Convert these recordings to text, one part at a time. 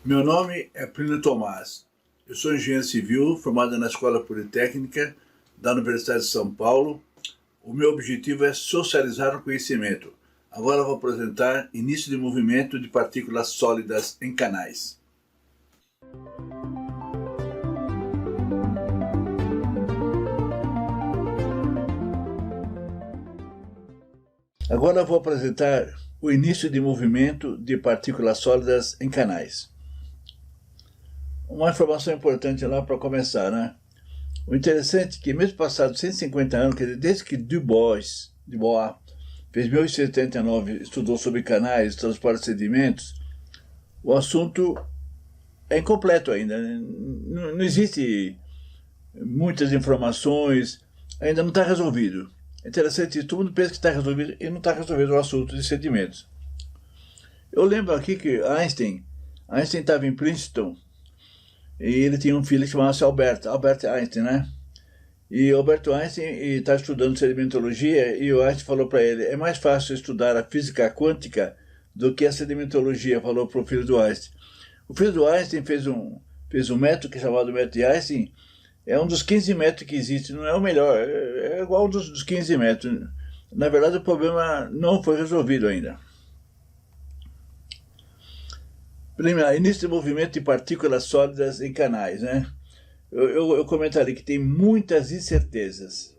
Meu nome é Plínio Tomás. Eu sou engenheiro civil, formado na Escola Politécnica da Universidade de São Paulo. O meu objetivo é socializar o conhecimento. Agora vou apresentar início de movimento de partículas sólidas em canais. Agora vou apresentar o início de movimento de partículas sólidas em canais. Uma informação importante lá para começar, né? O interessante é que mesmo passados 150 anos, quer dizer, desde que Du Bois fez 1879, estudou sobre canais, transporte de sedimentos, o assunto é incompleto ainda. Não existe muitas informações, ainda não está resolvido. É interessante, todo mundo pensa que está resolvido e não está resolvido o assunto de sedimentos. Eu lembro aqui que Einstein estava em Princeton e ele tinha um filho que chamava-se Albert Einstein, né? E Albert Einstein estava estudando sedimentologia e o Einstein falou para ele: é mais fácil estudar a física quântica do que a sedimentologia, falou para o filho do Einstein. O filho do Einstein fez um método que é chamado método de Einstein. É um dos 15 métodos que existe, não é o melhor, é igual um dos 15 métodos. Na verdade, o problema não foi resolvido ainda. Primeiro, início de movimento de partículas sólidas em canais, né? Eu comentaria que tem muitas incertezas.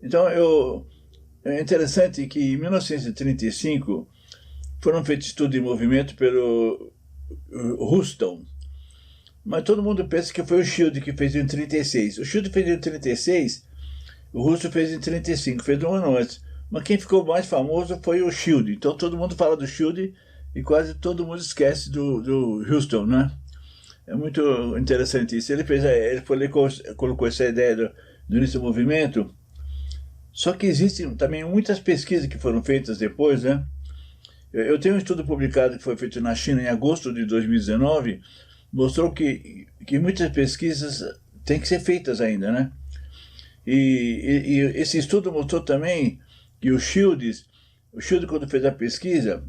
Então, é interessante que em 1935 foram feitos estudos de movimento pelo Houston. Mas todo mundo pensa que foi o Shield que fez em 36. O Shield fez em 36, o Russo fez em 35, fez um ano antes. Mas quem ficou mais famoso foi o Shield. Então todo mundo fala do Shield e quase todo mundo esquece do Houston, né? É muito interessante isso. Ele colocou essa ideia do início do movimento. Só que existem também muitas pesquisas que foram feitas depois, né? Eu tenho um estudo publicado que foi feito na China em agosto de 2019, mostrou que muitas pesquisas têm que ser feitas ainda, né? E esse estudo mostrou também que o Shield, quando fez a pesquisa,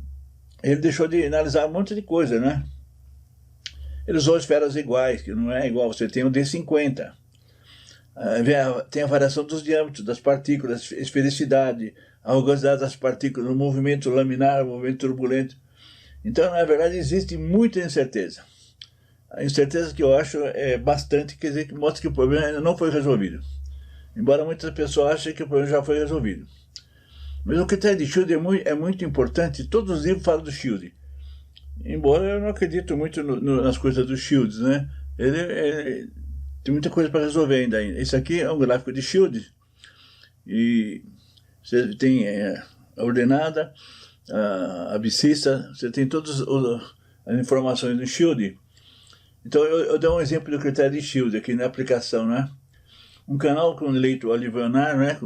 ele deixou de analisar um monte de coisa, né? Ele usou esferas iguais, que não é igual, você tem o D50. Tem a variação dos diâmetros das partículas, esfericidade, a rugosidade das partículas, o movimento laminar, o movimento turbulento. Então, na verdade, existe muita incerteza. A incerteza que eu acho é bastante, quer dizer, que mostra que o problema ainda não foi resolvido. Embora muitas pessoas achem que o problema já foi resolvido. Mas o critério de Shield é muito importante, todos os livros falam do Shield. Embora eu não acredito muito nas coisas do Shield, né? Ele tem muita coisa para resolver ainda. Esse aqui é um gráfico de Shield. E você tem a ordenada, a abscissa, você tem todas as informações do Shield. Então, eu dou um exemplo do critério de Shield aqui na aplicação, né? Um canal com leito alveolar, né?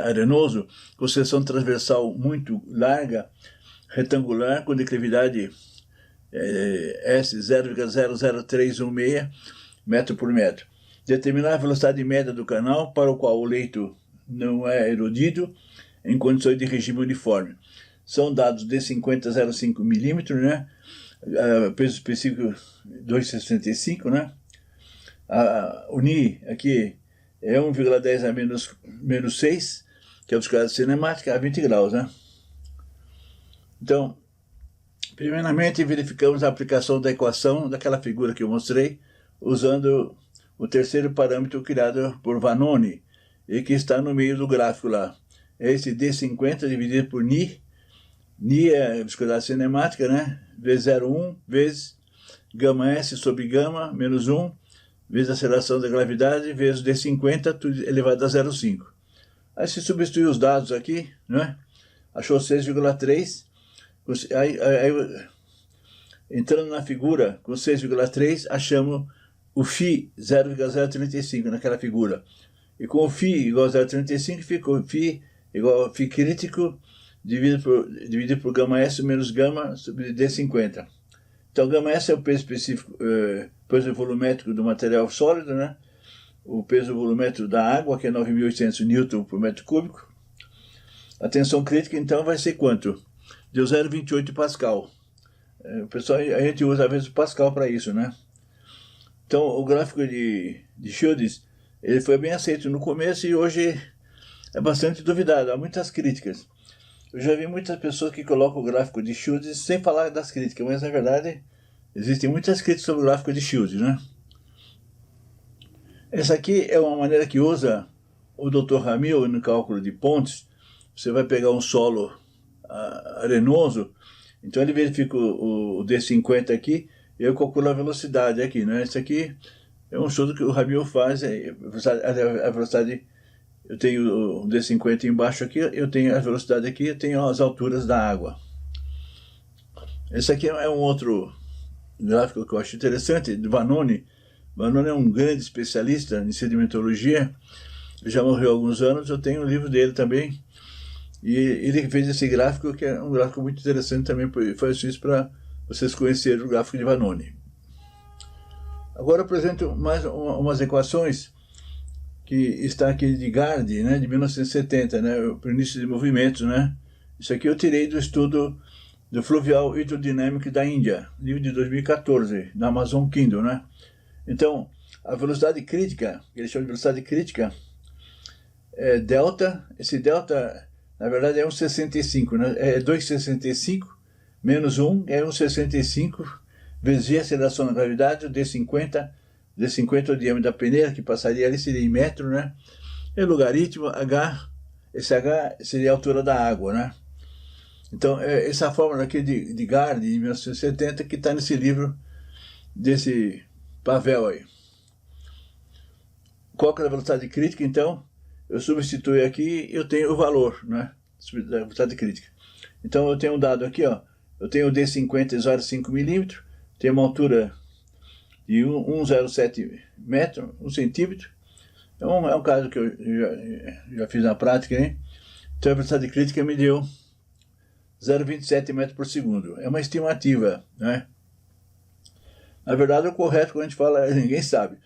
Arenoso, com seção transversal muito larga, retangular, com declividade S 0,00316 metro por metro. Determinar a velocidade média do canal para o qual o leito não é erodido em condições de regime uniforme. São dados de 50,05 milímetros, né? Peso específico 2,65, né? O Ni aqui é 1,10 a menos 6, que é a viscosidade cinemática, a 20 graus, né? Então, primeiramente verificamos a aplicação da equação daquela figura que eu mostrei, usando o terceiro parâmetro criado por Vanoni, e que está no meio do gráfico lá. É esse D50 dividido por Ni. Ni é a viscosidade cinemática, né? V01 vezes gama S sobre gama menos 1, vezes a aceleração da gravidade, vezes D50, tudo elevado a 0,5. Aí se substituir os dados aqui, né? Achou 6,3. Entrando na figura com 6,3, achamos o Φ 0,035 naquela figura. E com o Φ igual a 0,35, ficou Φ igual a Φ crítico dividido por gama S menos gama sobre D50. Então, gama S é o peso específico, peso volumétrico do material sólido, né? O peso volumétrico da água, que é 9.800 Newton por metro cúbico. A tensão crítica, então, vai ser quanto? Deu 0,28 Pascal. O pessoal, a gente usa às vezes o Pascal para isso, né? Então o gráfico de Schultz, ele foi bem aceito no começo e hoje é bastante duvidado, há muitas críticas. Eu já vi muitas pessoas que colocam o gráfico de Schultz sem falar das críticas, mas na verdade existem muitas críticas sobre o gráfico de Schultz, né? Essa aqui é uma maneira que usa o Dr. Ramil no cálculo de pontes. Você vai pegar um solo arenoso, então ele verifica o D50 aqui e eu calculo a velocidade aqui, né? Esse aqui é um estudo que o Ramil faz, a velocidade, eu tenho o D50 embaixo aqui, eu tenho a velocidade aqui, eu tenho as alturas da água. Esse aqui é um outro gráfico que eu acho interessante, de Vanoni. Vanoni é um grande especialista em sedimentologia, ele já morreu há alguns anos, eu tenho um livro dele também, e ele fez esse gráfico, que é um gráfico muito interessante também, faz isso para vocês conhecerem o gráfico de Vanoni. Agora eu apresento mais umas equações que está aqui de Gardi, né, de 1970, né, o início de movimentos, né. Isso aqui eu tirei do estudo do Fluvial Hidrodynamic da Índia, livro de 2014, da Amazon Kindle, né. Então, a velocidade crítica, que eles chamam de velocidade crítica, é delta. Esse delta, na verdade, é 1,65, né? É 2,65 menos 1 é 1,65 vezes G, aceleração da gravidade, o D50 é o diâmetro da peneira, que passaria ali, seria em metro, né? E logaritmo, H, esse H seria a altura da água, né? Então, essa fórmula aqui de Gardi, de 1970, que está nesse livro desse Pavel aí. Qual que é a velocidade crítica, então? Eu substituo aqui e eu tenho o valor, né, da velocidade crítica. Então eu tenho um dado aqui, ó, eu tenho o D50 igual a 5 milímetros, tenho uma altura de 1,07 metro, 1 centímetro. É um caso que eu já fiz na prática, hein? Então a velocidade crítica me deu 0,27 metros por segundo. É uma estimativa, né? Na verdade, o correto, quando a gente fala, ninguém sabe.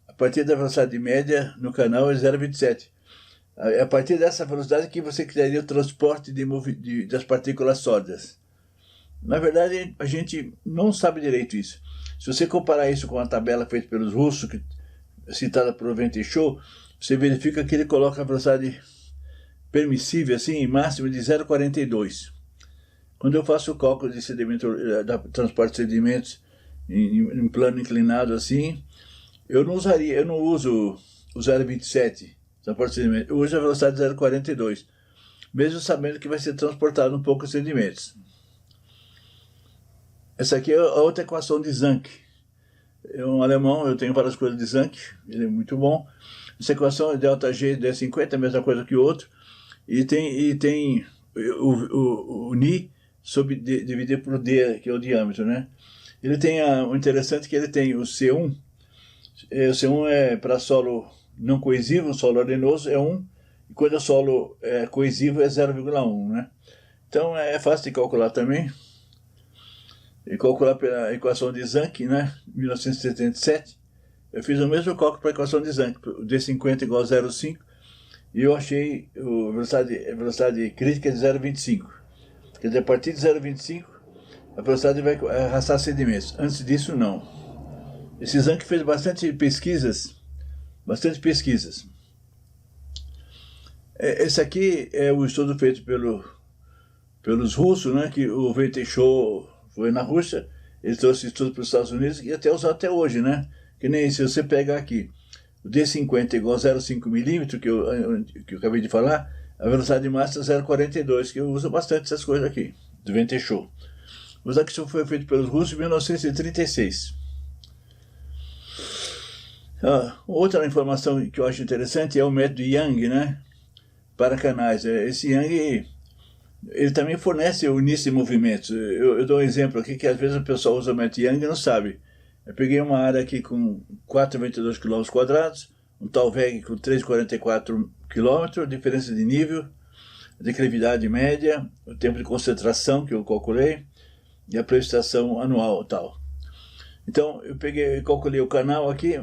A partir da velocidade média no canal é 0,27. É a partir dessa velocidade que você criaria o transporte das partículas sólidas. Na verdade, a gente não sabe direito isso. Se você comparar isso com a tabela feita pelos russos, citada por Ventechou, você verifica que ele coloca a velocidade permissível, assim, em máximo de 0,42. Quando eu faço o cálculo de transporte de sedimentos em plano inclinado assim, eu não uso o 0,27. Eu uso a velocidade de 0,42, mesmo sabendo que vai ser transportado um pouco os sedimentos. Essa aqui é a outra equação de Zancke. É um alemão, eu tenho várias coisas de Zancke, ele é muito bom. Essa equação é ΔG D50, a mesma coisa que o outro, e tem o Ni dividido por D, que é o diâmetro, né? Ele tem o interessante que ele tem o C1. O C1 é para solo não coesivo, solo arenoso é 1, e quando o solo é coesivo é 0,1, né? Então é fácil de calcular também. E calcular pela equação de Zancke, né? 1977. Eu fiz o mesmo cálculo para a equação de Zancke, o D50 igual a 0,5, e eu achei a velocidade crítica de 0,25. Quer dizer, a partir de 0,25, a velocidade vai arrastar sedimentos. Antes disso, não. Esse Zancke fez bastante pesquisas. Esse aqui é o estudo feito pelos russos, né, que o Ventechou foi na Rússia, ele trouxe estudo para os Estados Unidos e até usado até hoje, né? Que nem se você pegar aqui o D50 igual a 0,5 milímetro, que eu acabei de falar, a velocidade máxima é 0,42, que eu uso bastante essas coisas aqui, do Ventechou. O Zancke foi feito pelos russos em 1936. Outra informação que eu acho interessante é o método Young, né, para canais. Esse Young, ele também fornece o início de movimentos. Eu dou um exemplo aqui que às vezes o pessoal usa o método Young e não sabe. Eu peguei uma área aqui com 4,22 km², um Talweg com 3,44 km, diferença de nível, declividade média, o tempo de concentração que eu calculei e a precipitação anual tal. Então eu calculei o canal aqui.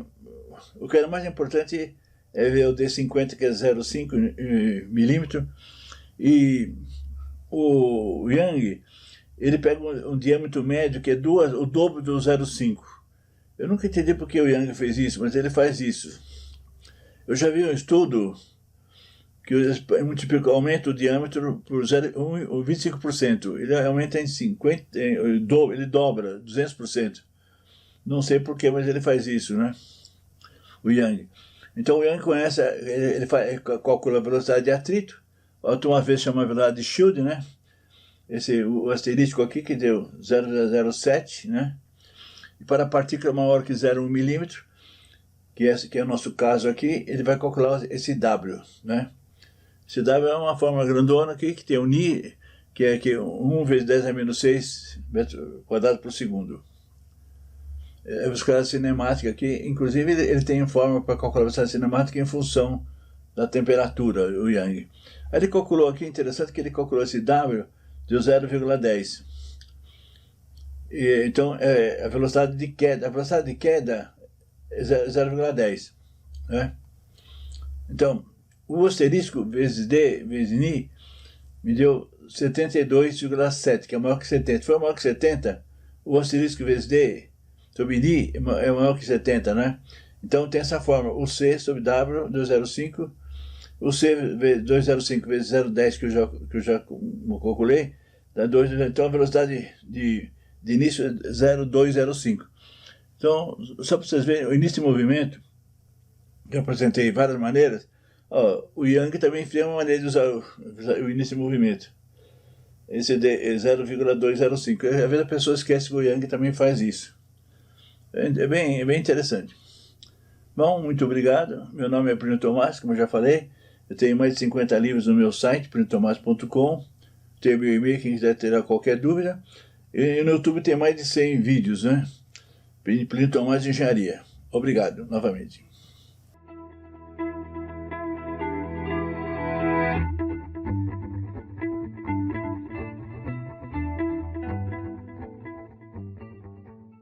O que era mais importante é ver o D50, que é 0,5 milímetro, e o Young, ele pega um diâmetro médio que é o dobro do 0,5. Eu nunca entendi por que o Young fez isso, mas ele faz isso. Eu já vi um estudo que aumenta o diâmetro por 25%. Ele aumenta em 50%, ele dobra 200%. Não sei porquê, mas ele faz isso, né? O Young. Então o Young conhece, ele calcula a velocidade de atrito, uma vez chama a velocidade de shield, né? O asterístico aqui que deu 0,07, né? E para a partícula maior que 0,1 milímetro, que é o nosso caso aqui, ele vai calcular esse W, né? Esse W é uma fórmula grandona aqui, que tem o Ni, que é 1 vezes 10 a menos 6 metros quadrados por segundo. A velocidade cinemática aqui, inclusive ele tem fórmula para calcular a velocidade cinemática em função da temperatura, o Young. Aí ele calculou aqui, interessante que ele calculou esse W de 0,10. Então, a velocidade de queda é 0,10. Né? Então, o asterístico vezes D vezes Ni me deu 72,7, que é maior que 70. Se for maior que 70, o asterístico vezes D sobre Ni é maior que 70, né? Então tem essa fórmula, o C sobre W, 2,05, o C 2,05 vezes 0,10 que eu já calculei, dá 2, então a velocidade de início é 0,205. Então, só para vocês verem, o início de movimento, que eu apresentei várias maneiras, o Young também tem uma maneira de usar o início de movimento. Esse é 0,205. Às vezes a pessoa esquece que o Young também faz isso. É bem interessante. Bom, muito obrigado. Meu nome é Plínio Tomás, como eu já falei. Eu tenho mais de 50 livros no meu site, pliniotomás.com. Tenho meu e-mail, quem quiser ter qualquer dúvida. E no YouTube tem mais de 100 vídeos, né? Plínio Tomás de Engenharia. Obrigado, novamente.